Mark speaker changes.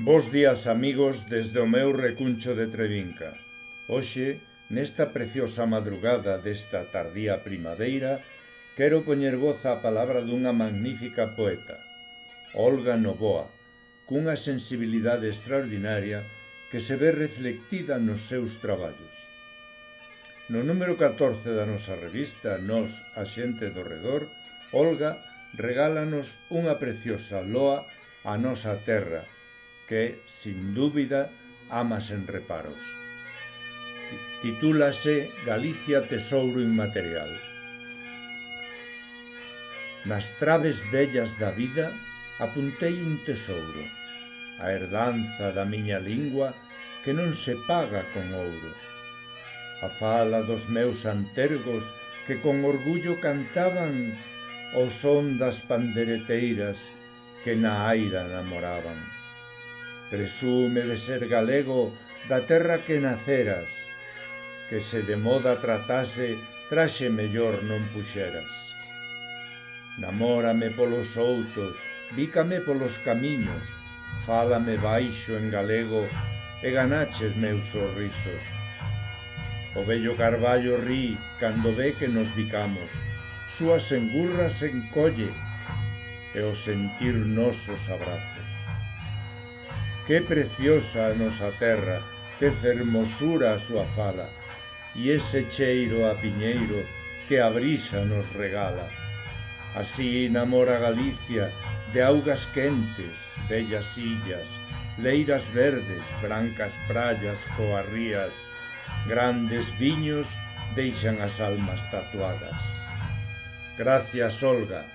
Speaker 1: Bos días, amigos, desde o meu recuncho de Trevinca. Hoxe, nesta preciosa madrugada desta tardía primaveira, quero poñer voz á palabra dunha magnífica poeta, Olga Noboa, cunha sensibilidade extraordinaria que se ve reflectida nos seus traballos. No número 14 da nosa revista, Nós, a xente do redor, Olga regálanos unha preciosa loa á nosa terra, que, sin dúbida, ama sen reparos. Titúlase Galicia Tesouro Inmaterial. Nas traves vellas da vida apuntei un tesouro, a herdanza da miña lingua que non se paga con ouro. A fala dos meus antergos que con orgullo cantaban o son das pandereteiras que na aira namoraban. Presume de ser galego da terra que naceras, que se de moda tratase traxe mellor non puxeras. Namórame polos outos, bícame polos camiños, fálame baixo en galego e ganaches meus sorrisos. O vello carballo rí cando ve que nos bicamos, súas engurras encolle e o sentir nosos abrazos. Que preciosa a nosa terra, que fermosura a súa fala, e ese cheiro a piñeiro que a brisa nos regala. Así namora Galicia de augas quentes, bellas illas, leiras verdes, brancas praias, coas rías, grandes viños deixan as almas tatuadas. Gracias, Olga.